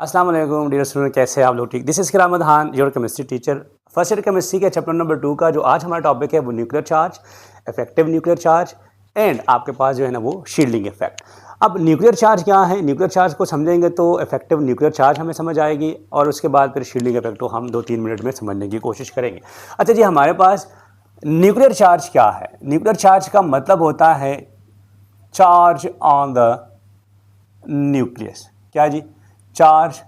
अस्सलाम वालेकुम dear student, कैसे हैं आप लोग? ठीक। This is Kiramat Khan, your chemistry teacher. First year chemistry के चैप्टर नंबर 2 का जो आज हमारा टॉपिक है वो nuclear charge, effective nuclear charge and आपके पास जो है ना वो शील्डिंग इफेक्ट। अब न्यूक्लियर चार्ज क्या है? न्यूक्लियर चार्ज को समझेंगे तो इफेक्टिव न्यूक्लियर चार्ज हमें समझ आएगी और उसके बाद फिर शील्डिंग इफेक्ट को हम 2-3 मिनट में समझने की कोशिश करेंगे। अच्छा जी, हमारे पास न्यूक्लियर चार्ज क्या है? न्यूक्लियर चार्ज का मतलब होता है चार्ज ऑन द न्यूक्लियस। क्या जी? Charge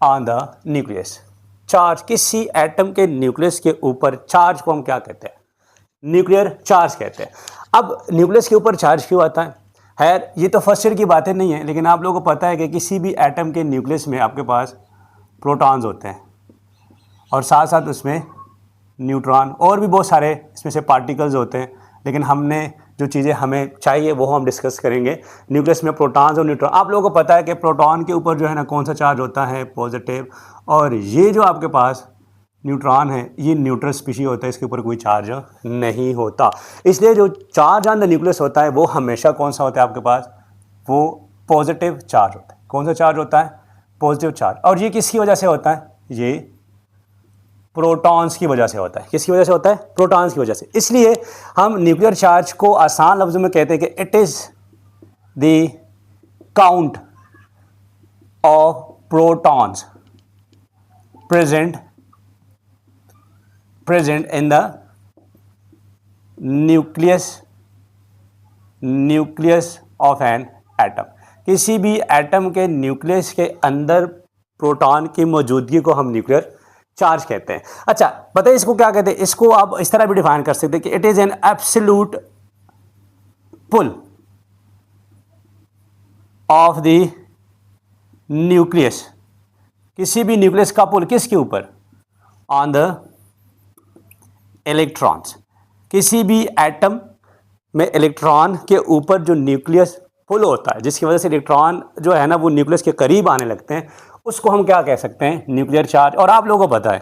on the nucleus. Charge किसी एटम के न्यूक्लियस के ऊपर चार्ज को हम क्या कहते हैं? न्यूक्लियर चार्ज कहते हैं। अब न्यूक्लियस के ऊपर चार्ज क्यों आता है? खैर, ये तो फर्स्ट ईयर की बातें नहीं है, लेकिन आप लोगों को पता है कि किसी भी एटम के न्यूक्लियस में आपके पास प्रोटॉन्स होते हैं और साथ साथ उसमें न्यूट्रॉन और भी बहुत सारे इसमें से पार्टिकल्स होते हैं। लेकिन हमने जो चीज़ें हमें चाहिए वो हम डिस्कस करेंगे। न्यूक्लियस में प्रोटॉन्स और न्यूट्रॉन। आप लोगों को पता है कि प्रोटॉन के ऊपर जो है ना कौन सा चार्ज होता है? पॉजिटिव। और ये जो आपके पास न्यूट्रॉन है ये न्यूट्रल स्पीशीज होता है, इसके ऊपर कोई चार्ज नहीं होता। इसलिए जो चार्ज ऑन द न्यूक्लियस होता है वो हमेशा कौन सा होता है आपके पास? वो पॉजिटिव चार्ज होता है। कौन सा चार्ज होता है? Positive charge. और ये किसकी वजह से होता है? ये प्रोटॉन्स की वजह से होता है। किसकी वजह से होता है? प्रोटॉन्स की वजह से। इसलिए हम न्यूक्लियर चार्ज को आसान लफ्ज़ों में कहते हैं कि it is the count of protons present in the nucleus of an atom. किसी भी एटम के न्यूक्लियस के अंदर प्रोटॉन की मौजूदगी को हम न्यूक्लियर चार्ज कहते हैं। अच्छा, पता है इसको क्या कहते हैं? इसको आप इस तरह भी डिफाइन कर सकते हैं कि it is an absolute pull of the nucleus. किसी भी न्यूक्लियस का पुल किसके ऊपर? On the electrons. किसी भी एटम में इलेक्ट्रॉन के ऊपर जो न्यूक्लियस पुल होता है, जिसकी वजह से इलेक्ट्रॉन जो है ना वो न्यूक्लियस के करीब आने लगते हैं, उसको हम क्या कह सकते हैं? Nuclear charge. और आप लोगों को पता है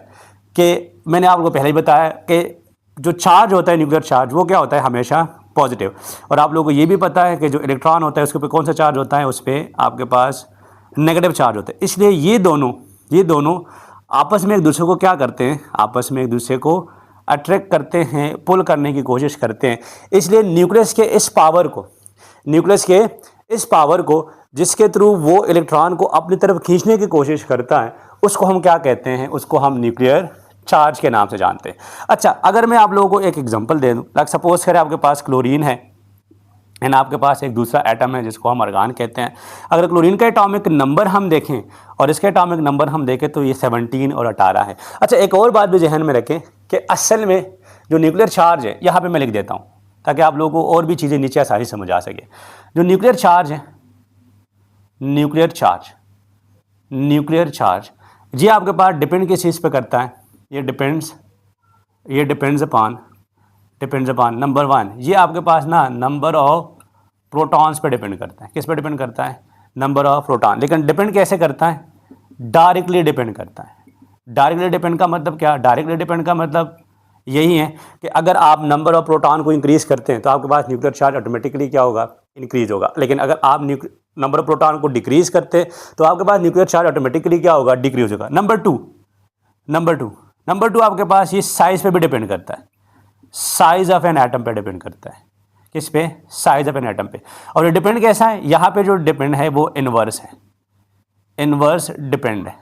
कि मैंने आपको पहले ही बताया कि जो चार्ज होता है न्यूक्लियर चार्ज वो क्या होता है? हमेशा पॉजिटिव। और आप लोगों को ये भी पता है कि जो इलेक्ट्रॉन होता है उसके ऊपर कौन सा चार्ज होता है? उस पर आपके पास नेगेटिव चार्ज होता है। इसलिए ये दोनों आपस में एक दूसरे को क्या करते हैं? आपस में एक दूसरे को अट्रैक्ट करते हैं, पुल करने की कोशिश करते हैं। इसलिए न्यूक्लियस के इस पावर को जिसके थ्रू वो इलेक्ट्रॉन को अपनी तरफ खींचने की कोशिश करता है उसको हम क्या कहते हैं? उसको हम न्यूक्लियर चार्ज के नाम से जानते हैं। अच्छा, अगर मैं आप लोगों को एक एग्जांपल दे दूं, लाइक सपोज करें आपके पास क्लोरीन है एंड आपके पास एक दूसरा एटम है जिसको हम आर्गन कहते हैं। अगर क्लोरीन का एटॉमिक नंबर हम देखें और इसका एटॉमिक नंबर हम देखें तो ये 17 और 18 है। अच्छा, एक और बात भी जहन में रखें कि असल में जो न्यूक्लियर चार्ज है, यहाँ पे मैं लिख देता हूँ ताकि आप लोगों को और भी चीज़ें नीचे आसानी समझ आ सके। जो न्यूक्लियर चार्ज है, न्यूक्लियर चार्ज ये आपके पास डिपेंड किस चीज़ पे करता है? ये डिपेंड्स अपॉन नंबर 1, ये आपके पास ना नंबर ऑफ प्रोटॉन्स पे डिपेंड करता है। किस पे डिपेंड करता है? Number of proton. लेकिन डिपेंड कैसे करता है? डायरेक्टली डिपेंड करता है। डायरेक्टली डिपेंड का मतलब क्या? डायरेक्टली डिपेंड का मतलब यही है कि अगर आप नंबर ऑफ प्रोटॉन को इंक्रीज़ करते हैं तो आपके पास न्यूक्लियर चार्ज ऑटोमेटिकली क्या होगा? इंक्रीज होगा। लेकिन अगर आप नंबर ऑफ प्रोटॉन को डिक्रीज करते हैं तो आपके पास न्यूक्लियर चार्ज ऑटोमेटिकली क्या होगा? डिक्रीज होगा। नंबर टू आपके पास ये साइज पे भी डिपेंड करता है। साइज ऑफ एन एटम पे डिपेंड करता है। किस पे? साइज ऑफ एन एटम पे। और ये डिपेंड कैसा है? यहाँ पे जो डिपेंड है वो इनवर्स है। इनवर्स डिपेंड है।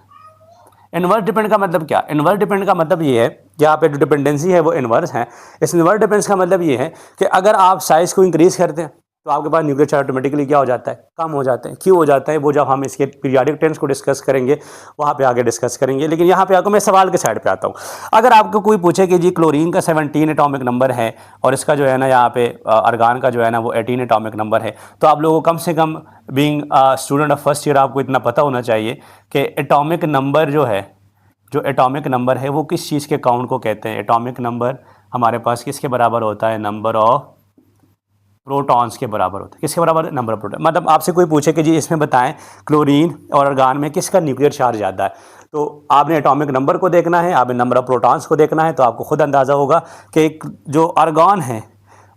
इनवर्स डिपेंड का मतलब क्या? इनवर्स डिपेंड का मतलब ये है, यहाँ पे जो डिपेंडेंसी है वो इनवर्स है। इस इनवर्स डिपेंडेंस का मतलब ये है कि अगर आप साइज़ को इंक्रीज़ करते हैं तो आपके पास न्यूक्लियर चार्ज ऑटोमेटिकली क्या हो जाता है? कम हो जाता है। क्यों हो जाता है? वो जब हम इसके पीरियोडिक टेंस को डिस्कस करेंगे वहाँ पे आगे डिस्कस करेंगे। लेकिन यहाँ पे आकर मैं सवाल के साइड पे आता हूँ। अगर आपको कोई पूछे कि जी क्लोरीन का 17 एटॉमिक नंबर है और इसका जो है ना यहाँ पे आर्गन का जो है ना वो 18 एटॉमिक नंबर है, तो आप लोगों को कम से कम being student of first year आपको इतना पता होना चाहिए कि एटॉमिक नंबर है वो किस चीज़ के काउंट को कहते हैं? एटॉमिक नंबर हमारे पास किसके बराबर होता है? नंबर ऑफ प्रोटॉन्स के बराबर होता है। किसके बराबर? Number of proton. मतलब आपसे कोई पूछे कि जी इसमें बताएं क्लोरीन और आर्गन में किसका न्यूक्लियर चार्ज ज़्यादा है, तो आपने एटॉमिक नंबर को देखना है, आपने नंबर ऑफ प्रोटॉन्स को देखना है। तो आपको खुद अंदाज़ा होगा कि जो आर्गन है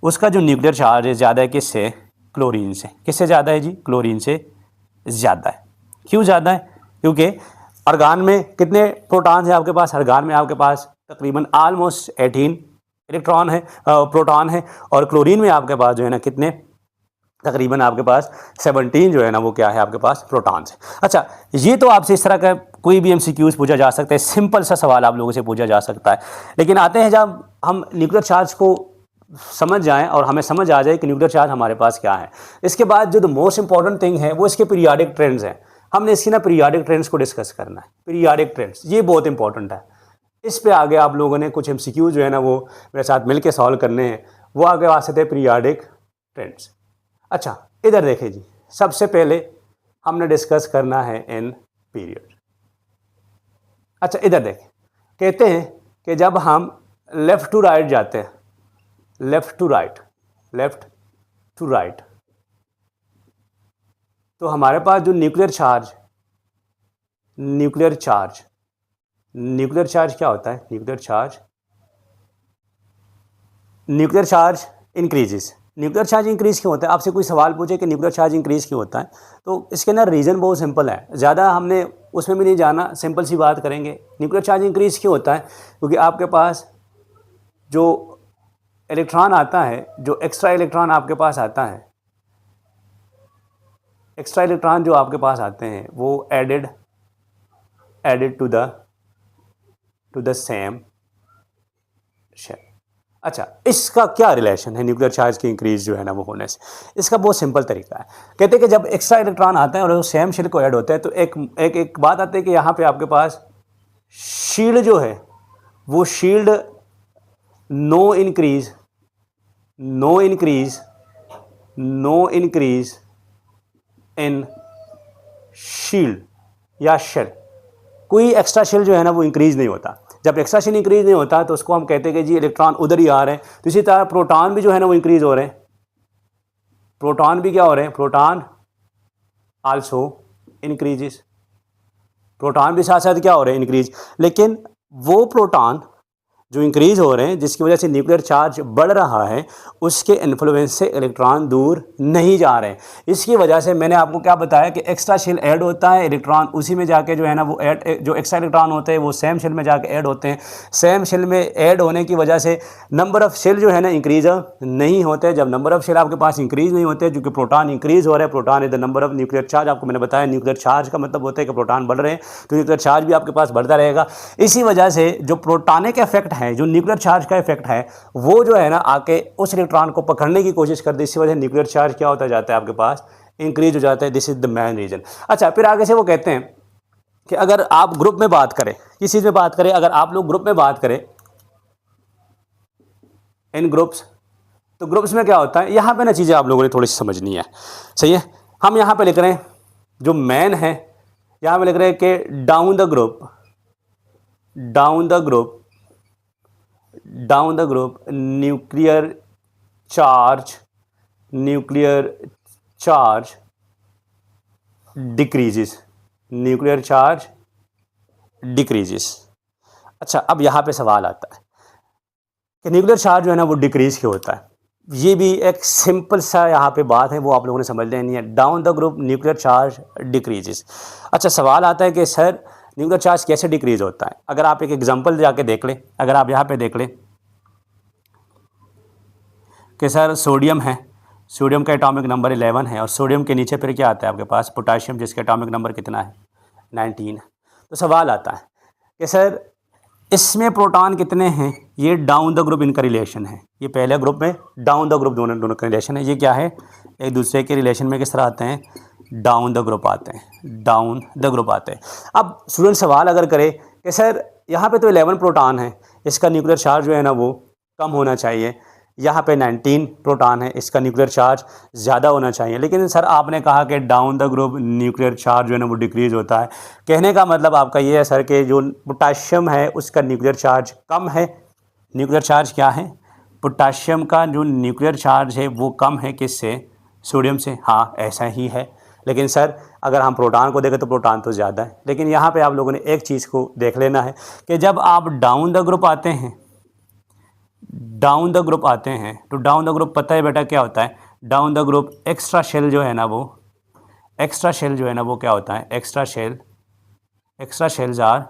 उसका जो न्यूक्लियर चार्ज है ज़्यादा है किससे? क्लोरीन से। किससे ज़्यादा है जी? क्लोरीन से ज़्यादा है। क्यों ज़्यादा है? क्योंकि आर्गान में कितने प्रोटॉन है आपके पास? आर्गान में आपके पास तकरीबन ऑलमोस्ट 18 इलेक्ट्रॉन है, प्रोटॉन है। और क्लोरीन में आपके पास जो है ना कितने, तकरीबन आपके पास 17 जो है ना वो क्या है आपके पास, प्रोटॉन्स है। अच्छा, ये तो आपसे इस तरह का कोई भी MCQs पूछा जा सकता है, सिंपल सा सवाल आप लोगों से पूछा जा सकता है। लेकिन आते हैं जब हम न्यूक्लियर चार्ज को समझ जाएं और हमें समझ आ जाए कि न्यूक्लियर चार्ज हमारे पास क्या है, इसके बाद जो द मोस्ट इंपॉर्टेंट थिंग है वो इसके पीरियाडिक ट्रेंड्स हैं। हमने इसकी ना पीरियाडिक ट्रेंड्स को डिस्कस करना है। पीरियाडिक ट्रेंड्स ये बहुत इंपॉर्टेंट है। इस पे आगे आप लोगों ने कुछ MCQ जो है ना वो मेरे साथ मिलकर सॉल्व करने हैं, वो आगे आ सकते हैं पीरियाडिक ट्रेंड्स। अच्छा, इधर देखें जी, सबसे पहले हमने डिस्कस करना है इन पीरियड। अच्छा, इधर देखें, कहते हैं कि जब हम लेफ़्ट टू राइट जाते हैं, लेफ़्ट टू राइट, तो हमारे पास जो न्यूक्लियर चार्ज क्या होता है? Nuclear charge increases. Nuclear charge increase क्यों होता है? आपसे कोई सवाल पूछे कि न्यूक्लियर चार्ज इंक्रीज़ क्यों होता है, तो इसके ना रीज़न बहुत सिंपल है, ज़्यादा हमने उसमें भी नहीं जाना, सिंपल सी बात करेंगे। न्यूक्लियर चार्ज इंक्रीज़ क्यों होता है? क्योंकि आपके पास जो इलेक्ट्रॉन आता है, जो एक्स्ट्रा इलेक्ट्रॉन आपके पास आता है, एक्स्ट्रा इलेक्ट्रॉन जो आपके पास आते हैं वो added to the same shell. अच्छा, इसका क्या रिलेशन है न्यूक्लियर चार्ज की इंक्रीज जो है ना वो होने से? इसका बहुत सिंपल तरीका है। कहते हैं कि जब एक्स्ट्रा इलेक्ट्रॉन आता है और वो सेम शेल को ऐड होता है तो एक बात आती है कि यहाँ पे आपके पास शील्ड जो है वो shield no increase in shield या शेल, कोई एक्स्ट्रा शेल जो है ना वो इंक्रीज नहीं होता। जब एक्स्ट्रा शेल इंक्रीज नहीं होता तो उसको हम कहते हैं कि जी इलेक्ट्रॉन उधर ही आ रहे हैं। तो इसी तरह प्रोटॉन भी जो है ना वो इंक्रीज हो रहे हैं, प्रोटॉन भी क्या हो रहे हैं, प्रोटॉन आल्सो इंक्रीजेस, प्रोटॉन भी साथ साथ क्या हो रहे हैं, इंक्रीज। लेकिन वो प्रोटॉन जो इंक्रीज हो रहे हैं जिसकी वजह से न्यूक्लियर चार्ज बढ़ रहा है, उसके इन्फ्लुएंस से इलेक्ट्रॉन दूर नहीं जा रहे हैं। इसकी वजह से मैंने आपको क्या बताया कि एक्स्ट्रा शेल ऐड होता है, इलेक्ट्रॉन उसी में जाके जो है ना वो जो एक्स्ट्रा इलेक्ट्रॉन होते हैं वो सेम शेल में जाके ऐड होते हैं। सेम शेल में ऐड होने की वजह से नंबर ऑफ शेल जो है ना इंक्रीज नहीं होते। जब नंबर ऑफ शेल आपके पास इंक्रीज नहीं होते, क्योंकि प्रोटॉन इंक्रीज हो रहे हैं, proton is the number of nuclear charge. आपको मैंने बताया न्यूक्लियर चार्ज का मतलब होता है कि प्रोटॉन बढ़ रहे हैं, तो न्यूक्लियर चार्ज भी आपके पास बढ़ता रहेगा। इसी वजह से जो प्रोटॉनिक इफेक्ट है, जो न्यूक्लियर चार्ज का इफेक्ट है, वो जो है ना आके उस इलेक्ट्रॉन को पकड़ने की कोशिश करते हैं। इसी वजह से न्यूक्लियर चार्ज क्या होता जाता है आपके पास, इंक्रीज हो जाता है। This is the main reason. अच्छा, फिर आगे से वो कहते हैं कि अगर आप ग्रुप में बात करें, किस चीज में बात करें, अगर आप लोग ग्रुप में बात करें इन ग्रुप्स, तो ग्रुप्स में क्या होता है, यहां पे ना चीजें आप लोगों ने थोड़ी सी समझनी है। सही है, हम यहां पे लिख रहे हैं जो मैन है, यहां पे लिख रहे हैं कि down the group nuclear charge decreases, अच्छा, अब यहां पे सवाल आता है कि न्यूक्लियर चार्ज जो है ना वो डिक्रीज क्यों होता है। ये भी एक सिंपल सा यहाँ पे बात है, वो आप लोगों ने समझ लेनी है। Down the group nuclear charge decreases. अच्छा, सवाल आता है कि सर न्यूक्लियर चार्ज कैसे डिक्रीज होता है। अगर आप एक एग्जांपल जाके देख लें, अगर आप यहाँ पे देख लें कि सर सोडियम है, सोडियम का एटॉमिक नंबर 11 है, और सोडियम के नीचे फिर क्या आता है आपके पास, पोटाशियम, जिसका एटॉमिक नंबर कितना है, 19। तो सवाल आता है कि सर इसमें प्रोटॉन कितने हैं, ये डाउन द ग्रुप इनका रिलेशन है, ये पहले ग्रुप में डाउन द ग्रुप दोनों का रिलेशन है। ये क्या है, एक दूसरे के रिलेशन में किस तरह आते हैं, डाउन द ग्रुप आते हैं। अब स्टूडेंट सवाल अगर करे कि सर यहाँ पे तो 11 प्रोटॉन है, इसका न्यूक्लियर चार्ज जो है ना वो कम होना चाहिए, यहाँ पे 19 प्रोटॉन है, इसका न्यूक्लियर चार्ज ज़्यादा होना चाहिए, लेकिन सर आपने कहा कि down the group nuclear charge जो है ना वो डिक्रीज़ होता है। कहने का मतलब आपका ये है सर कि जो पोटाशियम है उसका न्यूक्लियर चार्ज कम है। न्यूक्लियर चार्ज क्या है, पोटाशियम का जो न्यूक्लियर चार्ज है वो कम है, किससे, सोडियम से। हाँ, ऐसा ही है। लेकिन सर अगर हम प्रोटॉन को देखें तो प्रोटॉन तो ज़्यादा है। लेकिन यहाँ पे आप लोगों ने एक चीज़ को देख लेना है कि जब आप डाउन द ग्रुप आते हैं तो डाउन द ग्रुप पता है बेटा क्या होता है, down the group extra shell जो है ना वो क्या होता है, extra extra shells are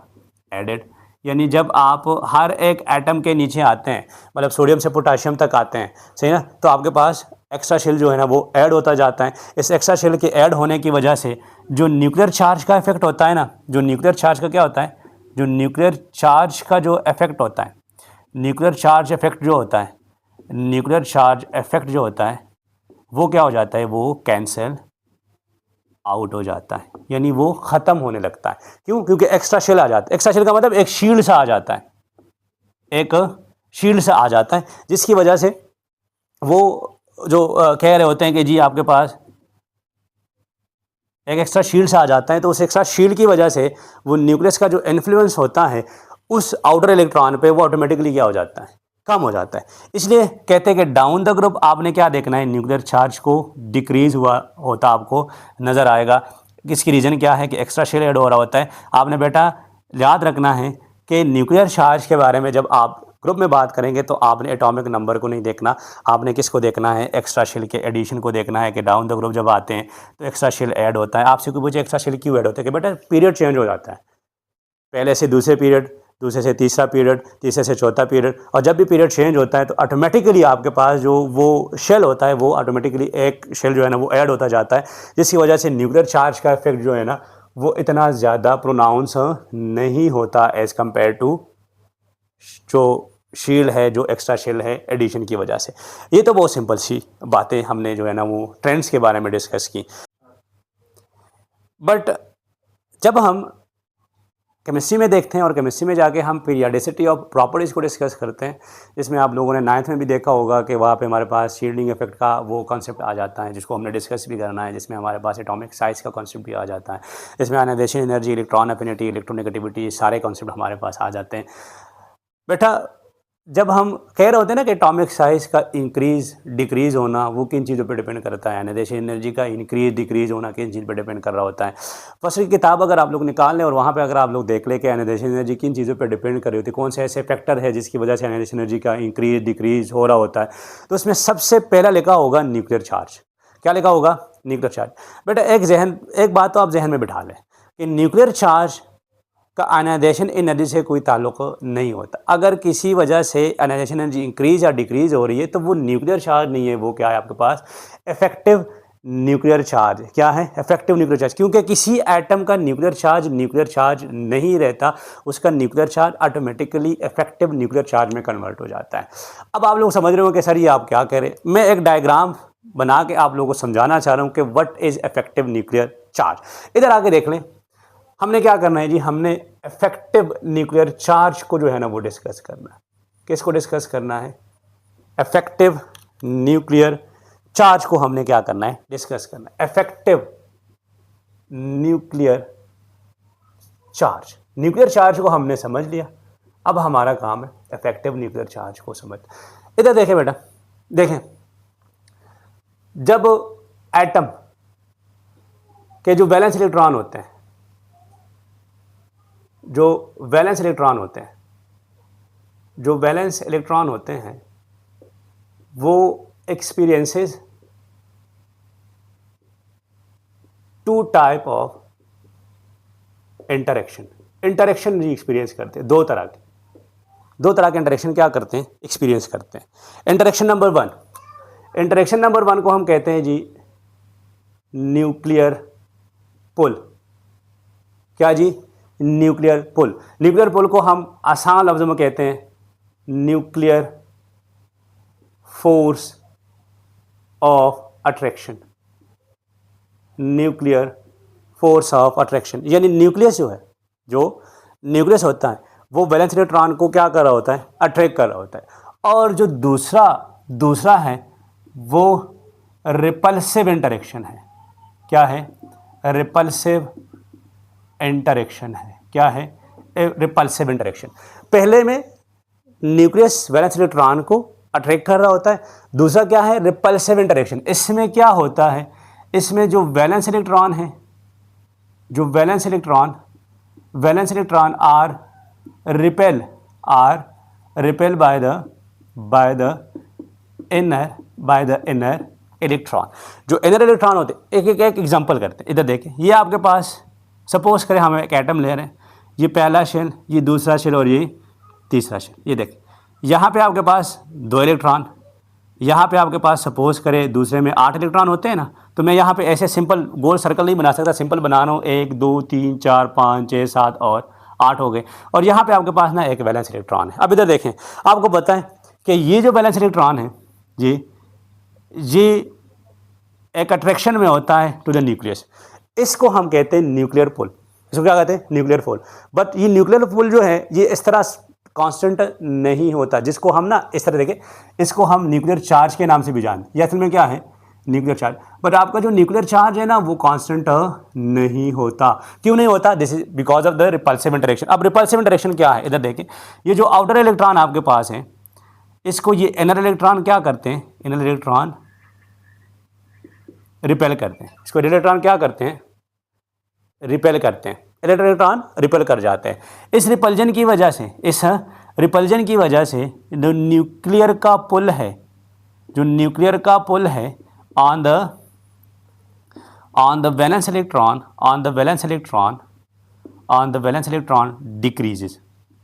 added, यानी जब आप हर एक एटम के नीचे आते हैं, मतलब सोडियम से पोटाशियम तक आते हैं, सही ना, तो आपके पास एक्स्ट्रा शेल जो है ना वो ऐड होता जाता है। इस एक्स्ट्रा शेल के ऐड होने की वजह से जो न्यूक्लियर चार्ज का इफेक्ट होता है ना, जो न्यूक्लियर चार्ज का क्या होता है, जो न्यूक्लियर चार्ज का जो इफेक्ट होता है, न्यूक्लियर चार्ज इफेक्ट जो होता है, न्यूक्लियर चार्ज इफेक्ट जो होता है वो क्या हो जाता है, वो कैंसिल आउट हो जाता है, यानी वो ख़त्म होने लगता है। क्यों? क्योंकि एक्स्ट्रा शेल आ जाता है। एक्स्ट्रा शेल का मतलब एक शील्ड सा आ जाता है, एक शील्ड सा आ जाता है, जिसकी वजह से वो जो कह रहे होते हैं कि जी आपके पास एक एक्स्ट्रा शील्ड सा आ जाता है, तो उस एक्स्ट्रा शील्ड की वजह से वो न्यूक्लियस का जो इन्फ्लुएंस होता है उस आउटर इलेक्ट्रॉन पे वो ऑटोमेटिकली क्या हो जाता है, कम हो जाता है। इसलिए कहते हैं कि डाउन द ग्रुप आपने क्या देखना है, न्यूक्लियर चार्ज को डिक्रीज हुआ होता आपको नज़र आएगा। इसकी रीज़न क्या है कि एक्स्ट्रा शेल ऐड हो रहा होता है। आपने बेटा याद रखना है कि न्यूक्लियर चार्ज के बारे में जब आप ग्रुप में बात करेंगे तो आपने एटॉमिक नंबर को नहीं देखना, आपने किसको देखना है, एक्स्ट्रा शेल के एडिशन को देखना है कि डाउन द ग्रुप जब आते हैं तो एक्स्ट्रा शेल ऐड होता है। आपसे कोई पूछे एक्स्ट्रा शेल क्यों ऐड होता है, कि बेटा पीरियड चेंज हो जाता है, पहले से दूसरे पीरियड, दूसरे से तीसरा पीरियड, तीसरे से चौथा पीरियड, और जब भी पीरियड चेंज होता है तो ऑटोमेटिकली आपके पास जो वो शेल होता है वो ऑटोमेटिकली एक शेल जो है ना वो ऐड होता जाता है, जिसकी वजह से न्यूक्लियर चार्ज का इफेक्ट जो है ना वो इतना ज़्यादा प्रोनाउंस नहीं होता एज़ कम्पेयर टू जो शील है, जो एक्स्ट्रा शेल है एडिशन की वजह से। ये तो बहुत सिंपल सी बातें हमने जो है ना वो ट्रेंड्स के बारे में डिस्कस की। बट जब हम केमिस्ट्री में देखते हैं और केमिस्ट्री में जाके हम पीरियडिसिटी ऑफ प्रॉपर्टीज़ को डिस्कस करते हैं, जिसमें आप लोगों ने 9th में भी देखा होगा कि वहाँ पे हमारे पास शील्डिंग इफेक्ट का वो कॉन्सेप्ट आ जाता है, जिसको हमने डिस्कस भी करना है, जिसमें हमारे पास एटॉमिक साइज का कॉन्सेप्ट भी आ जाता है, जिसमें ionization energy, electron affinity, electronegativity, सारे कॉन्सेप्ट हमारे पास आ जाते हैं। बेटा जब हम कह रहे होते हैं ना कि एटॉमिक साइज का इंक्रीज डिक्रीज होना वो किन चीज़ों पे डिपेंड करता है, आयनाइजेशन एनर्जी का इंक्रीज डिक्रीज होना किन चीज़ पे डिपेंड कर रहा होता है। फर्स्ट की किताब अगर आप लोग निकाल लें और वहाँ पे अगर आप लोग देख लें कि आयनाइजेशन एनर्जी किन चीज़ों पे डिपेंड कर रही होती है, कौन से ऐसे फैक्टर है जिसकी वजह से आयनाइजेशन एनर्जी का इंक्रीज डिक्रीज हो रहा होता है, तो उसमें सबसे पहला लिखा होगा न्यूक्लियर चार्ज। क्या लिखा होगा? Nuclear charge. बेटा एक बात तो आप जहन में बिठा लें कि न्यूक्लियर चार्ज का आयनाइजेशन एनर्जी से कोई ताल्लुक नहीं होता। अगर किसी वजह से आयनाइजेशन एनर्जी इंक्रीज या डिक्रीज हो रही है तो वो न्यूक्लियर चार्ज नहीं है, वो क्या है आपके पास, इफेक्टिव न्यूक्लियर चार्ज। क्या है? Effective nuclear charge. क्योंकि किसी एटम का न्यूक्लियर चार्ज नहीं रहता, उसका nuclear charge automatically effective nuclear charge में कन्वर्ट हो जाता है। अब आप लोग समझ रहे हो कि सर ये आप क्या कह रहे हैं। मैं एक डायग्राम बना के आप लोगों को समझाना चाह रहा हूँ कि what is effective nuclear charge. इधर आके देख लें, हमने क्या करना है जी, हमने इफेक्टिव न्यूक्लियर चार्ज को जो है ना वो डिस्कस करना है। किसको डिस्कस करना है? इफेक्टिव न्यूक्लियर चार्ज को हमने क्या करना है? डिस्कस करना है। Effective nuclear charge, nuclear charge को हमने समझ लिया, अब हमारा काम है इफेक्टिव न्यूक्लियर चार्ज को समझ। इधर देखें बेटा, देखें जब एटम के जो वैलेंस इलेक्ट्रॉन होते हैं, जो वैलेंस इलेक्ट्रॉन होते हैं वो experiences two type of interaction जी एक्सपीरियंस करते हैं। दो तरह के इंटरेक्शन क्या करते हैं? एक्सपीरियंस करते हैं। इंटरेक्शन नंबर वन को हम कहते हैं जी न्यूक्लियर पुल। क्या जी? न्यूक्लियर पुल को हम आसान लफ्ज़ों में कहते हैं nuclear force of attraction. Nuclear force of attraction यानी न्यूक्लियस जो न्यूक्लियस होता है वो वैलेंस इलेक्ट्रॉन को क्या कर रहा होता है? अट्रैक्ट कर रहा होता है। और जो दूसरा है वो रिपल्सिव इंटरेक्शन है। क्या है? रिपल्सिव इंटरेक्शन है। क्या है? Repulsive interaction. पहले में न्यूक्लियस वैलेंस इलेक्ट्रॉन को अट्रैक्ट कर रहा होता है, दूसरा क्या है? Repulsive interaction. इसमें क्या होता है? इसमें जो वैलेंस इलेक्ट्रॉन है, जो valence electron are repel by the inner electron. जो इनर इलेक्ट्रॉन होते हैं, एक एग्जांपल करते हैं। इधर देखें, ये आपके पास सपोज करें हम एक एटम ले रहे हैं, ये पहला शेल, ये दूसरा शेल और ये तीसरा शेल। ये देखें यहाँ पे आपके पास 2 इलेक्ट्रॉन, यहाँ पे आपके पास सपोज करें दूसरे में 8 इलेक्ट्रॉन होते हैं ना, तो मैं यहाँ पे ऐसे सिंपल गोल सर्कल नहीं बना सकता, सिंपल बना रहा हूँ 1 2 3 4 5 6 7 और 8 हो गए। और यहाँ पे आपके पास ना एक वैलेंस इलेक्ट्रॉन है। अब इधर देखें, आपको पता है कि ये जो वैलेंस इलेक्ट्रॉन है ये एक अट्रैक्शन में होता है टू द न्यूक्लियस। इसको हम कहते हैं न्यूक्लियर पुल। इसको क्या कहते हैं? Nuclear pull. बट ये न्यूक्लियर पुल जो है ये इस तरह कांस्टेंट नहीं होता, जिसको हम ना इस तरह देखें, इसको हम न्यूक्लियर चार्ज के नाम से भी जानते हैं। ये असल में क्या है? Nuclear charge. बट आपका जो न्यूक्लियर चार्ज है ना वो कांस्टेंट नहीं होता। क्यों नहीं होता? This is because of the repulsive interaction. अब रिपल्सिव इंटरेक्शन क्या है? इधर देखें, ये जो आउटर इलेक्ट्रॉन आपके पास है इसको ये इनर इलेक्ट्रॉन क्या करते हैं? इनर इलेक्ट्रॉन रिपेल करते हैं। इसको इलेक्ट्रॉन क्या करते हैं? रिपेल करते हैं। इलेक्ट्रॉन रिपेल कर जाते हैं। इस रिपल्जन की वजह से, इस रिपल्जन की वजह से जो न्यूक्लियर का पुल है, जो न्यूक्लियर का पुल है on the valence electron decreases.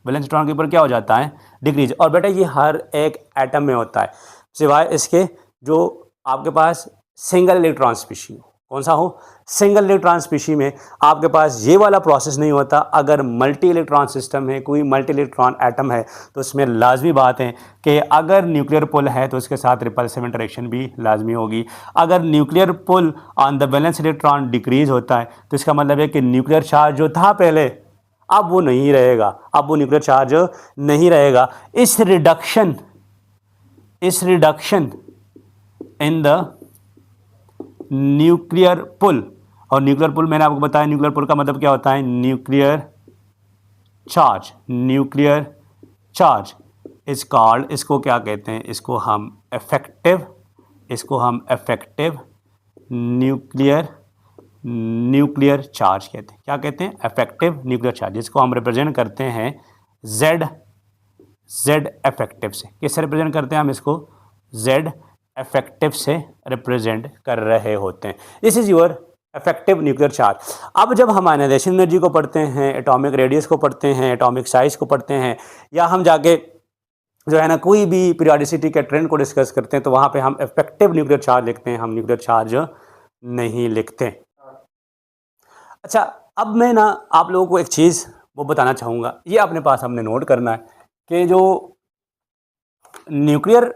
Valence electron के ऊपर क्या हो जाता है? डिक्रीज। और बेटा ये हर एक एटम में होता है, सिवाय इसके जो आपके पास सिंगल इलेक्ट्रॉन स्पीशी हो। कौन सा हो? सिंगल इलेक्ट्रॉन स्पीशी में आपके पास ये वाला प्रोसेस नहीं होता। अगर मल्टी इलेक्ट्रॉन सिस्टम है, कोई मल्टी इलेक्ट्रॉन एटम है, तो इसमें लाजमी बात है कि अगर न्यूक्लियर पुल है तो उसके साथ रिपल्सिव इंटरेक्शन भी लाजमी होगी। अगर nuclear pull on the valence electron decrease होता है तो इसका मतलब है कि न्यूक्लियर चार्ज जो था पहले, अब वो नहीं रहेगा, अब वो न्यूक्लियर चार्ज नहीं रहेगा। इस रिडक्शन इन द न्यूक्लियर पुल, और न्यूक्लियर पुल मैंने आपको बताया, न्यूक्लियर पुल का मतलब क्या होता है? न्यूक्लियर चार्ज इज कॉल्ड, इसको क्या कहते हैं? इसको हम इफेक्टिव न्यूक्लियर चार्ज कहते हैं। क्या कहते हैं? इफेक्टिव न्यूक्लियर चार्ज, जिसको हम रिप्रेजेंट करते हैं जेड इफेक्टिव से। किससे रिप्रेजेंट करते हैं हम इसको? जेड इफेक्टिव से रिप्रेजेंट कर रहे होते हैं। This is your effective nuclear charge. अब जब हम आयनाइजेशन एनर्जी को पढ़ते हैं, एटॉमिक रेडियस को पढ़ते हैं, एटॉमिक साइज को पढ़ते हैं, या हम जाके जो है ना कोई भी पीरियोडिसिटी के ट्रेंड को डिस्कस करते हैं, तो वहाँ पे हम इफेक्टिव न्यूक्लियर चार्ज लिखते हैं, हम न्यूक्लियर चार्ज नहीं लिखते। अच्छा, अब मैं ना आप लोगों को एक चीज़ वो बताना चाहूँगा, ये अपने पास हमने नोट करना है कि जो न्यूक्लियर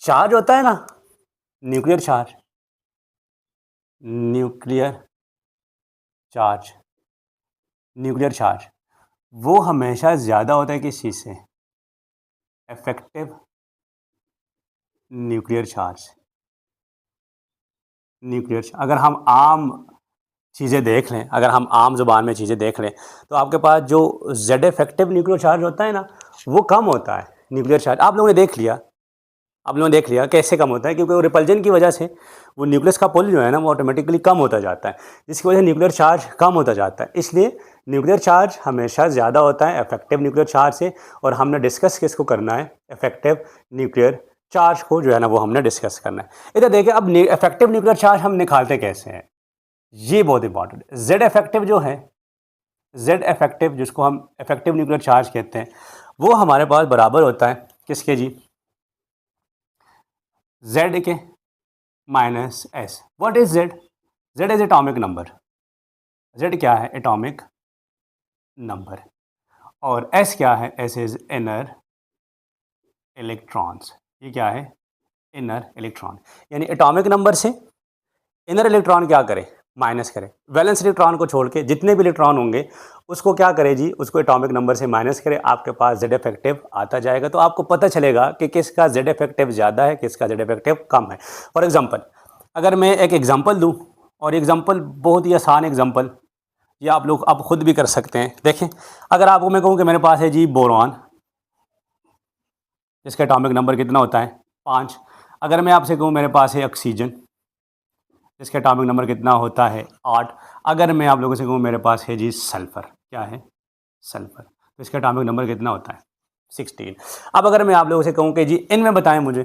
चार्ज होता है ना, न्यूक्लियर चार्ज वो हमेशा ज़्यादा होता है किस चीज़ से? Effective nuclear charge. अगर हम आम चीज़ें देख लें, अगर हम आम ज़ुबान में चीज़ें देख लें, तो आपके पास जो जेड इफेक्टिव न्यूक्लियर चार्ज होता है ना, वो कम होता है न्यूक्लियर चार्ज। आप लोगों ने देख लिया कैसे कम होता है? क्योंकि वो रिपल्जन की वजह से वो न्यूक्लियस का पुल जो है ना वो ऑटोमेटिकली कम होता जाता है, जिसकी वजह से न्यूक्लियर चार्ज कम होता जाता है। इसलिए न्यूक्लियर चार्ज हमेशा ज़्यादा होता है इफेक्टिव न्यूक्लियर चार्ज से। और हमने डिस्कस किसको करना है? इफेक्टिव न्यूक्लियर चार्ज को जो है ना वो हमने डिस्कस करना है। इधर देखिए, अब इफेक्टिव न्यूक्लियर चार्ज हम निकालते कैसे हैं, ये बहुत इंपॉर्टेंट है। जेड इफेक्टिव जो है, जेड इफेक्टिव जिसको हम इफेक्टिव न्यूक्लियर चार्ज कहते हैं, वो हमारे पास बराबर होता है किसके जी? जेड के minus S. What is Z? Z is atomic number. Z क्या है? Atomic number. और एस क्या है? S is inner electrons. ये क्या है? Inner electron. यानी एटॉमिक नंबर से इनर इलेक्ट्रॉन क्या करे? माइनस करे। वैलेंस इलेक्ट्रॉन को छोड़ के जितने भी इलेक्ट्रॉन होंगे उसको क्या करे जी? उसको एटॉमिक नंबर से माइनस करे। आपके पास जेड इफेक्टिव आता जाएगा, तो आपको पता चलेगा कि किसका जेड इफेक्टिव ज़्यादा है, किसका जेड इफेक्टिव कम है। फॉर एग्जांपल, अगर मैं एक एग्जांपल दूं, और एग्जांपल बहुत ही आसान एग्जांपल, ये आप लोग आप खुद भी कर सकते हैं। देखें, अगर आपको मैं कहूँ कि मेरे पास है जी बोरॉन, जिसका एटॉमिक नंबर कितना होता है? 5। अगर मैं आपसे कहूँ मेरे पास है ऑक्सीजन, इसका एटॉमिक नंबर कितना होता है? 8। अगर मैं आप लोगों से कहूँ मेरे पास है जी सल्फ़र, क्या है? सल्फ़र, तो इसका एटॉमिक नंबर कितना होता है? 16। अब अगर मैं आप लोगों से कहूँ कि जी इनमें बताएं मुझे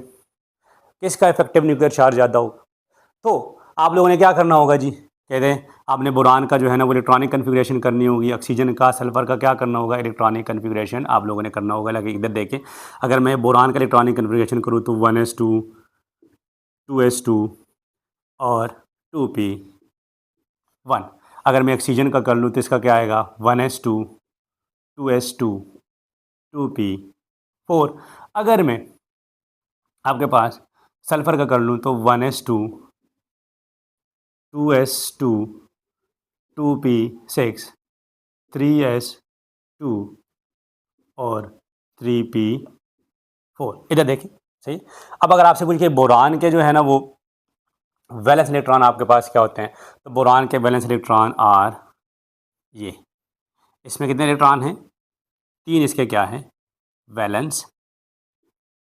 किसका इफेक्टिव न्यूक्लियर चार्ज ज़्यादा होगा, तो आप लोगों ने क्या करना होगा जी? कहते हैं आपने बोरान का जो है ना वो इलेक्ट्रॉनिक कन्फिग्रेशन करनी होगी, ऑक्सीजन का, सल्फर का क्या करना होगा, इलेक्ट्रॉनिक कन्फिग्रेशन आप लोगों ने करना होगा। लेकिन इधर देखें, अगर मैं बोरान का इलेक्ट्रॉनिक कन्फिग्रेशन करूँ तो 1s2 2s2 और 2p1। अगर मैं ऑक्सीजन का कर लूँ तो इसका क्या आएगा 1s2 2s2 2p4। अगर मैं आपके पास सल्फ़र का कर लूँ तो 1s2 2s2 2p6 3s2 और 3p4। इधर देखिए सही। अब अगर आपसे पूछिए बोरान के जो है ना वो वैलेंस इलेक्ट्रॉन आपके पास क्या होते हैं, तो बोरान के वैलेंस इलेक्ट्रॉन आर ये, इसमें कितने इलेक्ट्रॉन हैं 3, इसके क्या है वैलेंस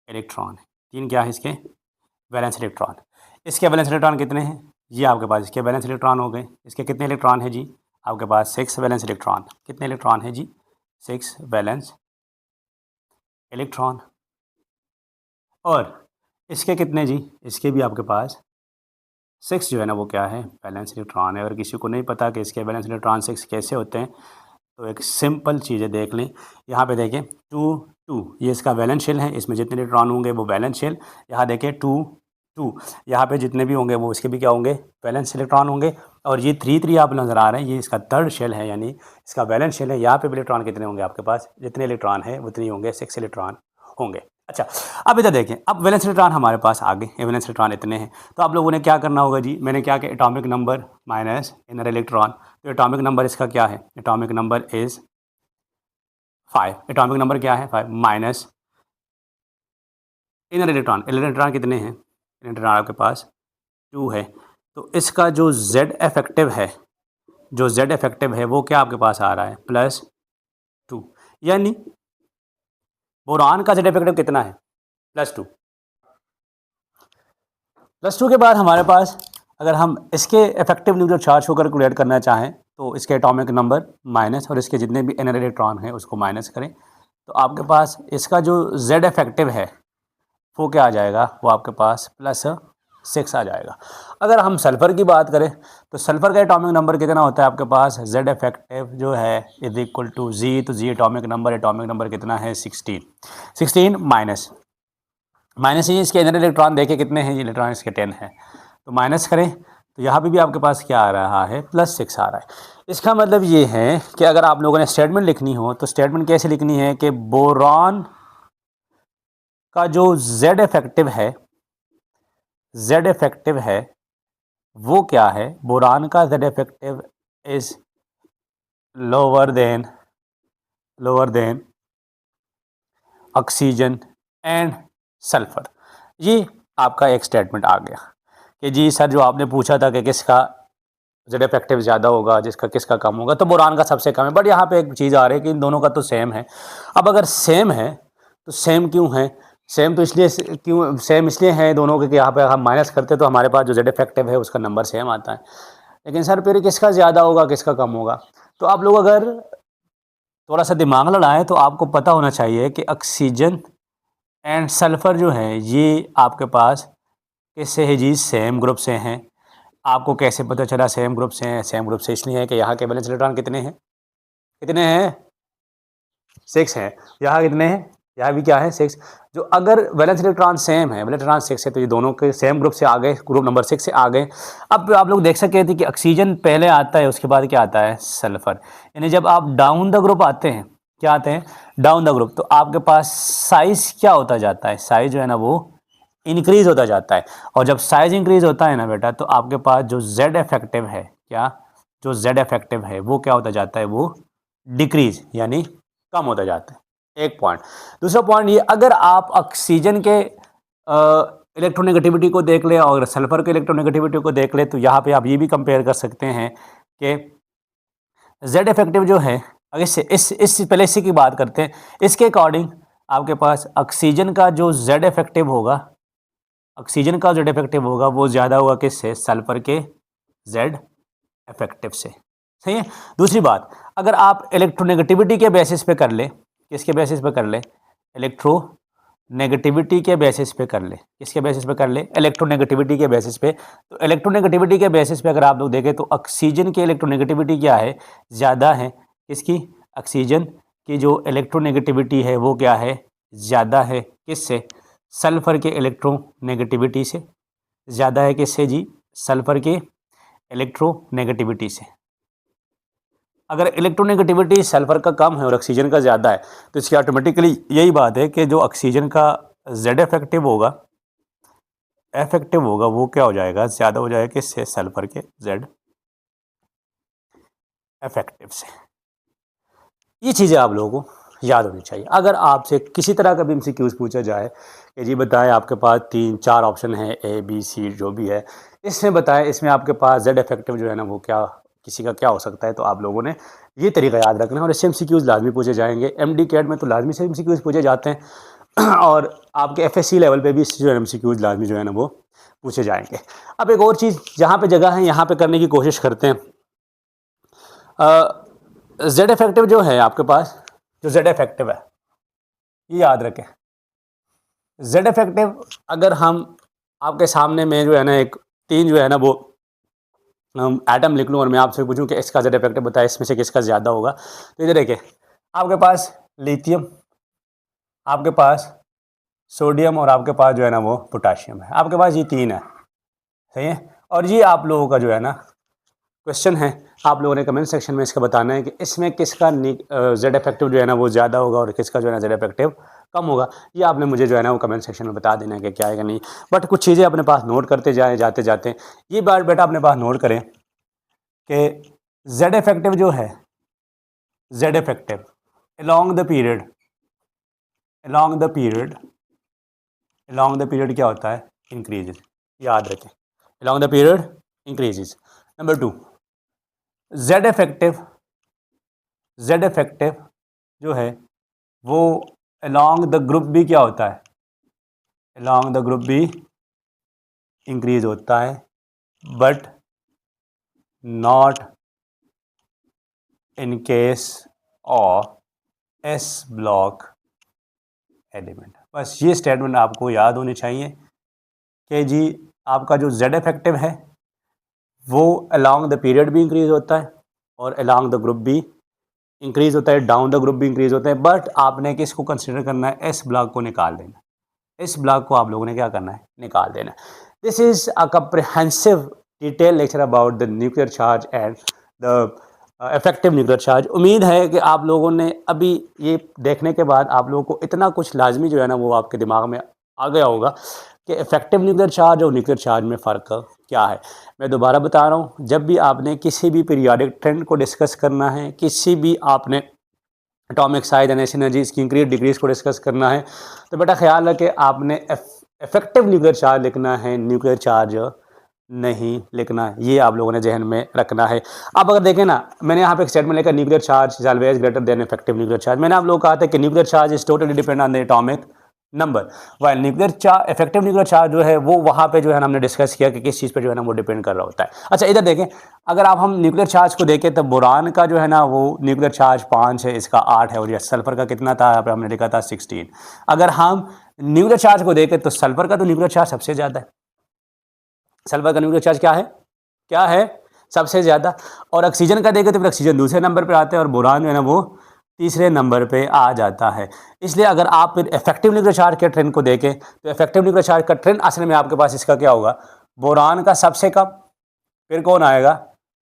इलेक्ट्रॉन है 3, क्या है इसके वैलेंस इलेक्ट्रॉन। इसके वैलेंस इलेक्ट्रॉन कितने हैं, ये आपके पास इसके वैलेंस इलेक्ट्रॉन हो गए। इसके कितने इलेक्ट्रॉन है जी, आपके पास 6 वैलेंस इलेक्ट्रॉन। कितने इलेक्ट्रॉन है जी 6 वैलेंस इलेक्ट्रॉन। और इसके कितने जी, इसके भी आपके पास 6 जो है ना वो क्या है वैलेंस इलेक्ट्रॉन है। अगर किसी को नहीं पता कि इसके वैलेंस इलेक्ट्रॉन 6 कैसे होते हैं तो एक सिंपल चीज़ है, देख लें। यहाँ पे देखें 2 2 ये इसका वैलेंस शेल है, इसमें जितने इलेक्ट्रॉन होंगे वो वैलेंस शेल। यहाँ देखें 2 2 यहाँ पे जितने भी होंगे वो इसके भी क्या होंगे वैलेंस इलेक्ट्रॉन होंगे। और ये 3 3 आप नज़र आ रहे हैं, ये इसका थर्ड शेल है, यानी इसका वैलेंस शेल है। यहाँ पे भी इलेक्ट्रॉन कितने होंगे आपके पास, जितने इलेक्ट्रॉन है उतने ही होंगे, 6 इलेक्ट्रॉन होंगे। अच्छा, अब इधर देखें, अब वैलेंस इलेक्ट्रॉन हमारे पास आगे वैलेंस इलेक्ट्रॉन इतने हैं, तो आप लोगों ने क्या करना होगा जी, मैंने क्या किया atomic number minus inner electron. तो एटॉमिक नंबर इसका क्या है, atomic number is 5। Atomic number क्या है 5 minus inner electron. Inner electron कितने हैं, इनर इलेक्ट्रॉन आपके पास 2 है। तो इसका जो Z इफेक्टिव है, जो Z इफेक्टिव है वो क्या आपके पास आ रहा है +2, यानी बोरान का Z इफेक्टिव कितना है +2। +2 के बाद हमारे पास अगर हम इसके इफेक्टिव न्यूक्लियर चार्ज को कैलकुलेट करना चाहें तो इसके एटॉमिक नंबर माइनस और इसके जितने भी इनर इलेक्ट्रॉन हैं उसको माइनस करें, तो आपके पास इसका जो Z इफेक्टिव है वो क्या आ जाएगा, वो आपके पास +6 आ जाएगा। अगर हम सल्फ़र की बात करें तो सल्फ़र का एटॉमिक नंबर कितना होता है आपके पास, Z इफेक्टिव जो है इज इक्वल टू Z, तो Z एटॉमिक नंबर कितना है 16। 16 माइनस ही इसके इनर इलेक्ट्रॉन देखे कितने हैं, इलेक्ट्रॉन इसके 10 है, तो माइनस करें तो यहाँ पे भी आपके पास क्या आ रहा है +6 आ रहा है। इसका मतलब ये है कि अगर आप लोगों ने स्टेटमेंट लिखनी हो तो स्टेटमेंट कैसे लिखनी है कि बोरॉन का जो Z इफेक्टिव है वो क्या है, बोरान का Z effective is lower than oxygen and sulphur. ये आपका एक स्टेटमेंट आ गया कि जी सर जो आपने पूछा था कि किसका Z इफेक्टिव ज़्यादा होगा, किसका कम होगा, तो बोरान का सबसे कम है। बट यहाँ पे एक चीज़ आ रही है कि इन दोनों का तो सेम है। अब अगर सेम है तो सेम क्यों है, सेम तो इसलिए क्यों सेम इसलिए है दोनों के कि यहाँ पे हम माइनस करते तो हमारे पास जो Z इफेक्टिव है उसका नंबर सेम आता है। लेकिन सर फिर किसका ज़्यादा होगा किसका कम होगा, तो आप लोग अगर थोड़ा सा दिमाग लड़ाएं तो आपको पता होना चाहिए कि ऑक्सीजन एंड सल्फ़र जो है ये आपके पास किससे है जी, सेम ग्रुप से हैं। आपको कैसे पता चला सेम ग्रुप से हैं, सेम ग्रुप से इसलिए है कि यहाँ के वैलेंस इलेक्ट्रॉन कितने हैं 6 हैं, यहाँ कितने हैं, यहाँ भी क्या है 6। जो अगर वैलेंस इलेक्ट्रॉन सेम है, वैलेंस इलेक्ट्रॉन 6 है, तो ये दोनों के सेम ग्रुप से आ गए, ग्रुप नंबर 6 से आ गए। अब आप लोग देख सकते थे कि ऑक्सीजन पहले आता है उसके बाद क्या आता है सल्फ़र, यानी जब आप डाउन द ग्रुप आते हैं, क्या आते हैं डाउन द ग्रुप, तो आपके पास साइज़ क्या होता जाता है, साइज़ जो है ना वो इंक्रीज़ होता जाता है। और जब साइज़ इंक्रीज़ होता है ना बेटा, तो आपके पास जो Z इफेक्टिव है, क्या जो Z इफेक्टिव है वो क्या होता जाता है, वो डिक्रीज़ यानी कम होता जाता है। एक पॉइंट। दूसरा पॉइंट ये, अगर आप ऑक्सीजन के इलेक्ट्रोनेगेटिविटी को देख ले और सल्फर के इलेक्ट्रोनेगेटिविटी को देख ले, तो यहाँ पे आप ये भी कंपेयर कर सकते हैं कि Z इफेक्टिव जो है, अगर इससे पहले इसी की बात करते हैं, इसके अकॉर्डिंग आपके पास ऑक्सीजन का जो Z इफेक्टिव होगा, ऑक्सीजन का Z इफेक्टिव होगा वो ज़्यादा होगा किससे, सल्फर के Z इफेक्टिव से। सही है। दूसरी बात, अगर आप इलेक्ट्रोनेगेटिविटी के बेसिस पे कर ले, किसके बेसिस पे कर ले, इलेक्ट्रो नेगेटिविटी के बेसिस पे कर ले। किसके बेसिस पे कर ले? इलेक्ट्रोनेगेटिविटी के बेसिस पे। तो इलेक्ट्रोनेगेटिविटी के बेसिस पे अगर आप लोग देखें तो ऑक्सीजन की इलेक्ट्रोनेगेटिविटी क्या है? ज़्यादा है। किसकी? ऑक्सीजन की जो इलेक्ट्रोनेगेटिविटी है वो क्या है? ज़्यादा है। किससे? सल्फ़र के इलेक्ट्रोनेगेटिविटी से। ज़्यादा है किससे जी? सल्फ़र के इलेक्ट्रोनेगेटिविटी से। अगर इलेक्ट्रोनेगेटिविटी सल्फ़र का कम है और ऑक्सीजन का ज़्यादा है तो इसकी ऑटोमेटिकली यही बात है कि जो ऑक्सीजन का जेड इफेक्टिव होगा वो क्या हो जाएगा? ज़्यादा हो जाएगा किससे? सल्फ़र के जेड इफेक्टिव से। ये चीज़ें आप लोगों को याद होनी चाहिए। अगर आपसे किसी तरह का भी एमसीक्यूज़ पूछा जाए कि जी बताएं आपके पास 3-4 ऑप्शन है ए बी सी जो भी है, इसमें बताएं इसमें आपके पास जेड इफेक्टिव जो है ना वो क्या किसी का क्या हो सकता है, तो आप लोगों ने ये तरीका याद रखना है और इससे एमसीक्यूज़ लाजमी पूछे जाएंगे। एमडी कैट में तो लाजमी से एमसीक्यूज़ पूछे जाते हैं और आपके एफएससी लेवल पे भी इससे जो है एमसीक्यूज़ लाजमी जो है ना वो पूछे जाएंगे। अब एक और चीज़ जहाँ पे जगह है यहाँ पे करने की कोशिश करते हैं। जेड इफेक्टिव जो है आपके पास, जो जेड इफेक्टिव है ये याद रखें। जेड इफेक्टिव अगर हम आपके सामने में जो है ना एक 3 जो है ना वो एटम लिख लूँ और मैं आपसे पूछूं कि इसका जेड इफेक्टिव बताए इसमें से किसका ज़्यादा होगा, तो इधर देखिए आपके पास लिथियम, आपके पास सोडियम और आपके पास जो है ना वो पोटाशियम है। आपके पास ये 3 है, सही है। और ये आप लोगों का जो है ना क्वेश्चन है, आप लोगों ने कमेंट सेक्शन में इसका बताना है कि इसमें किसका जेड इफेक्टिव जो है ना वो ज़्यादा होगा और किसका जो है ना जेड इफेक्टिव कम होगा। ये आपने मुझे जो है ना वो कमेंट सेक्शन में बता देना है कि क्या है कि नहीं। बट कुछ चीज़ें अपने पास नोट करते जाएँ जाते जाते ये बात बेटा अपने पास नोट करें कि जेड इफेक्टिव जो है, Z effective along the period क्या होता है? इंक्रीजेज। याद रखें, along the period increases. Number 2, Z effective जो है वो along द ग्रुप भी क्या होता है? along द ग्रुप भी इंक्रीज होता है but not in case of S block element. बस ये स्टेटमेंट आपको याद होनी चाहिए कि जी आपका जो जेड इफेक्टिव है वो along द पीरियड भी इंक्रीज होता है और along द ग्रुप भी इंक्रीज होता है, डाउन द ग्रुप भी इंक्रीज होता है। बट आपने किसको कंसिडर करना है? एस ब्लॉक को निकाल देना। इस ब्लॉक को आप लोगों ने क्या करना है? निकाल देना। This is a comprehensive detail lecture about the nuclear charge and the effective nuclear charge. उम्मीद है कि आप लोगों ने अभी ये देखने के बाद आप लोगों को इतना कुछ लाजमी जो है ना वो आपके दिमाग में आ गया होगा कि इफेक्टिव न्यूक्लियर चार्ज और न्यूक्लियर चार्ज में फ़र्क क्या है। मैं दोबारा बता रहा हूँ, जब भी आपने किसी भी पीरियोडिक ट्रेंड को डिस्कस करना है, किसी भी आपने एटॉमिक साइज एनर्जी एनर्जी इसकी इंक्रीज डिक्रीज को डिस्कस करना है, तो बेटा ख्याल रखें आपने इफेक्टिव न्यूक्लियर चार्ज लिखना है, न्यूक्लियर चार्ज नहीं लिखना है। ये आप लोगों ने जहन में रखना है। अब अगर देखें ना, मैंने यहाँ पे एक स्टेटमेंट लिखा nuclear charge is always greater than effective nuclear charge. मैंने आप लोगों को कहा था कि nuclear charge is totally depend on the atomic number, while nuclear charge effective nuclear charge जो है वो वहाँ पे जो है ना हमने डिस्कस किया कि किस चीज़ पे जो है ना वो डिपेंड कर रहा होता है। अच्छा इधर देखें, अगर आप हम न्यूक्लियर चार्ज को देखें तो बोरान का जो है ना वो न्यूक्लियर चार्ज 5 है, इसका 8 है, और ये सल्फर का कितना था? यहाँ पे हमने लिखा था 16। अगर हम न्यूक्लियर चार्ज को देखें तो सल्फर का तो न्यूक्लियर चार्ज सबसे ज़्यादा है। सल्फर का न्यूक्लियर चार्ज क्या है? सबसे ज़्यादा। और ऑक्सीजन का देखें तो फिर ऑक्सीजन दूसरे नंबर पर आते हैं और बोरान जो है ना वो तीसरे नंबर पे आ जाता है। इसलिए अगर आप फिर इफेक्टिव न्यूक्लियर चार्ज के ट्रेंड को देखें तो इफेक्टिव न्यूक्लियर चार्ज का ट्रेंड असल में आपके पास इसका क्या होगा? बोरान का सबसे कम, फिर कौन आएगा?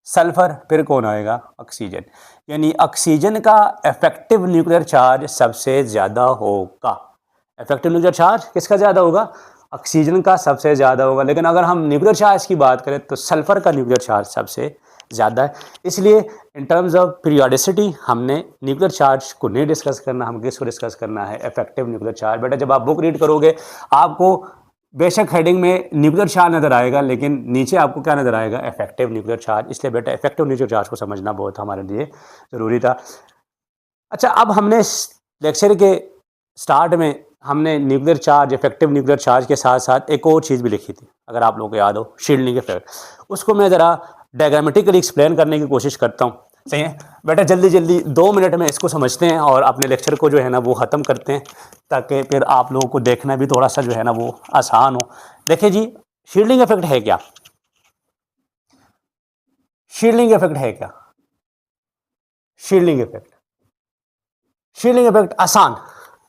सल्फर, फिर कौन आएगा? ऑक्सीजन। यानी ऑक्सीजन का इफेक्टिव न्यूक्लियर चार्ज सबसे ज़्यादा होगा। इफेक्टिव न्यूक्लियर चार्ज किसका ज़्यादा होगा? ऑक्सीजन का सबसे ज़्यादा होगा। लेकिन अगर हम न्यूक्लियर चार्ज की बात करें तो सल्फर का न्यूक्लियर चार्ज सबसे ज़्यादा है। इसलिए इन टर्म्स ऑफ पीरियोडिसिटी हमने न्यूक्लियर चार्ज को नहीं डिस्कस करना, हम किसको डिस्कस करना है? Effective nuclear charge. बेटा जब आप बुक रीड करोगे आपको बेशक हेडिंग में न्यूक्लियर चार्ज नज़र आएगा लेकिन नीचे आपको क्या नज़र आएगा? Effective nuclear charge. इसलिए बेटा इफेक्टिव न्यूक्लियर चार्ज को समझना बहुत हमारे लिए ज़रूरी था। अच्छा अब हमने लेक्चर के स्टार्ट में हमने nuclear charge, effective nuclear charge के साथ साथ एक और चीज़ भी लिखी थी, अगर आप लोगों को याद हो, शील्डिंग इफेक्ट। उसको मैं ज़रा डायग्रामेटिकली एक्सप्लेन करने की कोशिश करता हूँ। सही है बेटा, जल्दी जल्दी 2 मिनट में इसको समझते हैं और अपने लेक्चर को जो है ना वो ख़त्म करते हैं, ताकि फिर आप लोगों को देखना भी थोड़ा सा जो है ना वो आसान हो। देखिए जी, शील्डिंग इफेक्ट है क्या? शील्डिंग इफेक्ट है क्या? शील्डिंग इफेक्ट, शील्डिंग इफेक्ट आसान,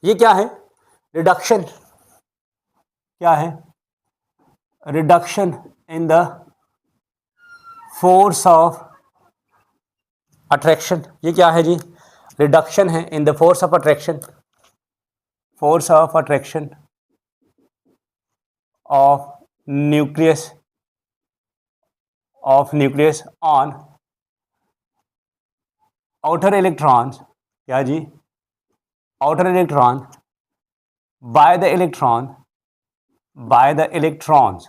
ये क्या है? रिडक्शन, क्या है? Reduction in the force of attraction. ये क्या है जी? रिडक्शन है in the force of attraction, force of attraction of nucleus, of nucleus on outer electrons. क्या जी? Outer electron by the electron, by the electrons,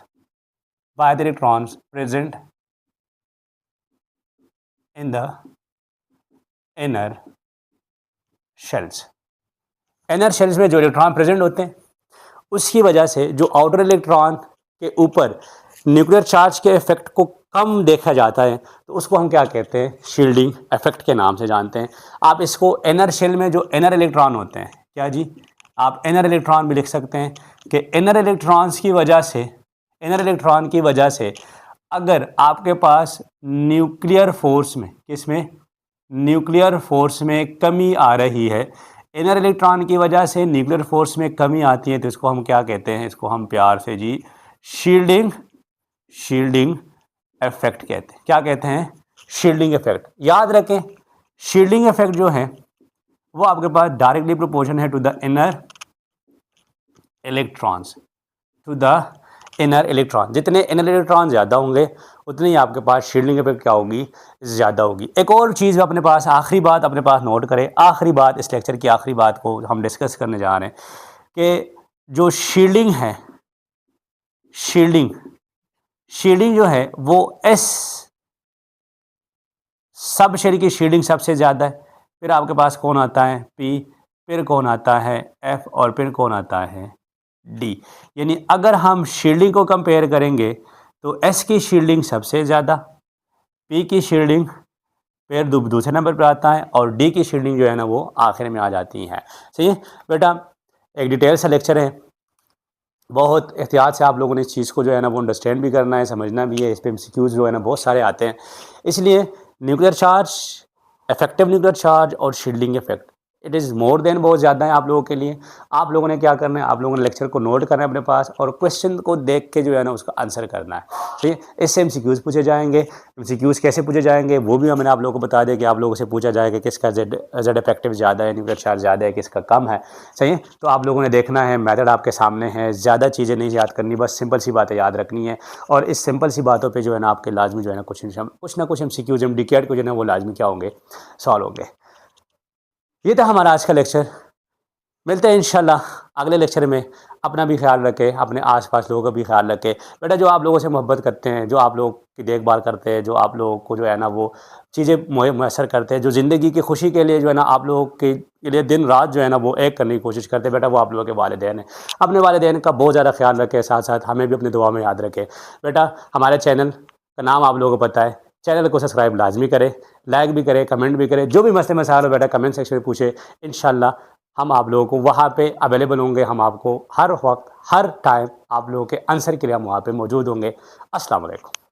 by the electrons present in the inner shells। inner shells में जो electron present होते हैं उसकी वजह से जो आउटर इलेक्ट्रॉन के ऊपर न्यूक्लियर चार्ज के इफेक्ट को कम देखा जाता है, तो उसको हम क्या कहते हैं? शील्डिंग इफेक्ट के नाम से जानते हैं। आप इसको इनर शेल में जो इनर इलेक्ट्रॉन होते हैं, क्या जी? आप इनर इलेक्ट्रॉन भी लिख सकते हैं कि इनर इलेक्ट्रॉन्स की वजह से, इनर इलेक्ट्रॉन की वजह से अगर आपके पास न्यूक्लियर फोर्स में, किसमें? न्यूक्लियर फोर्स में कमी आ रही है, इनर इलेक्ट्रॉन की वजह से न्यूक्लियर फोर्स में कमी आती है, तो इसको हम क्या कहते हैं? इसको हम प्यार से जी शील्डिंग, शील्डिंग इफेक्ट कहते हैं। क्या कहते हैं? Shielding effect. याद रखें, शील्डिंग इफेक्ट जो है वो आपके पास डायरेक्टली प्रोपोर्शन है to the inner electrons, to the inner electron. जितने इनर इलेक्ट्रॉन ज़्यादा होंगे उतनी ही आपके पास शील्डिंग इफेक्ट क्या होगी? ज़्यादा होगी। एक और चीज़ अपने पास, आखिरी बात अपने पास नोट करें, आखिरी बात, इस लेक्चर की आखिरी बात को हम डिस्कस करने जा रहे हैं कि जो शील्डिंग है, शील्डिंग, शील्डिंग जो है वो एस सब शेल की शील्डिंग सबसे ज़्यादा है, फिर आपके पास कौन आता है? पी, फिर कौन आता है? एफ, और फिर कौन आता है? डी। यानी अगर हम शील्डिंग को कंपेयर करेंगे तो एस की शील्डिंग सबसे ज़्यादा, पी की शील्डिंग फिर दूसरे नंबर पर आता है, और डी की शील्डिंग जो है ना वो आखिर में आ जाती है। सही है बेटा, एक डिटेल सा लेक्चर है, बहुत एहतियात से आप लोगों ने इस चीज़ को जो है ना वो अंडरस्टैंड भी करना है, समझना भी है। इस पर एमसीक्यूज़ जो है ना बहुत सारे आते हैं, इसलिए nuclear charge, effective nuclear charge और shielding effect, it is more than, बहुत ज़्यादा है आप लोगों के लिए। आप लोगों ने क्या करना है? आप लोगों ने लेक्चर को नोट करना है अपने पास, और क्वेश्चन को देख के जो है ना उसका आंसर करना है। ठीक है, इससे एमसीक्यूज़ पूछे जाएंगे। एमसीक्यूज़ कैसे पूछे जाएंगे वो भी मैंने आप लोगों को बता दिया कि आप लोगों से पूछा जाएगा किसका जेड इफेक्टिव ज़्यादा है, न्यूक्लियर चार्ज ज़्यादा है, किसका कम है। सही है, तो आप लोगों ने देखना है, मेथड आपके सामने है, ज़्यादा चीज़ें नहीं याद करनी, बस सिंपल सी बातें याद रखनी है, और इस सिंपल सी बातों पर जो है ना आपके लाजमी जो है ना कुछ ना कुछ एमसीक्यूज़, MDCAT को जो है ना वो लाजमी क्या होंगे? सॉल्व होंगे। ये था हमारा आज का लेक्चर। मिलते हैं इंशाल्लाह अगले लेक्चर में। अपना भी ख्याल रखें, अपने आसपास लोगों का भी ख्याल रखें। बेटा, जो आप लोगों से मोहब्बत करते हैं, जो आप लोग की देखभाल करते हैं, जो आप लोगों को जो है ना वो चीज़ें मैसर करते हैं, जो ज़िंदगी की खुशी के लिए जो है ना आप लोगों के लिए दिन रात जो है ना वो एक करने की कोशिश करते हैं, बेटा वो आप लोगों के वालिदैन हैं। अपने वालिदैन का बहुत ज़्यादा ख्याल रखें, साथ साथ हमें भी अपनी दुआ में याद रखें। बेटा, हमारे चैनल का नाम आप लोगों को पता है, चैनल को सब्सक्राइब लाजमी करें, लाइक भी करें, कमेंट भी करें। जो भी मसले मसाइल हो बेटा कमेंट सेक्शन में पूछे, इंशाल्लाह हम आप लोगों को वहाँ पे अवेलेबल होंगे। हम आपको हर वक्त, हर टाइम आप लोगों के आंसर के लिए हम वहाँ पे मौजूद होंगे। अस्सलाम वालेकुम।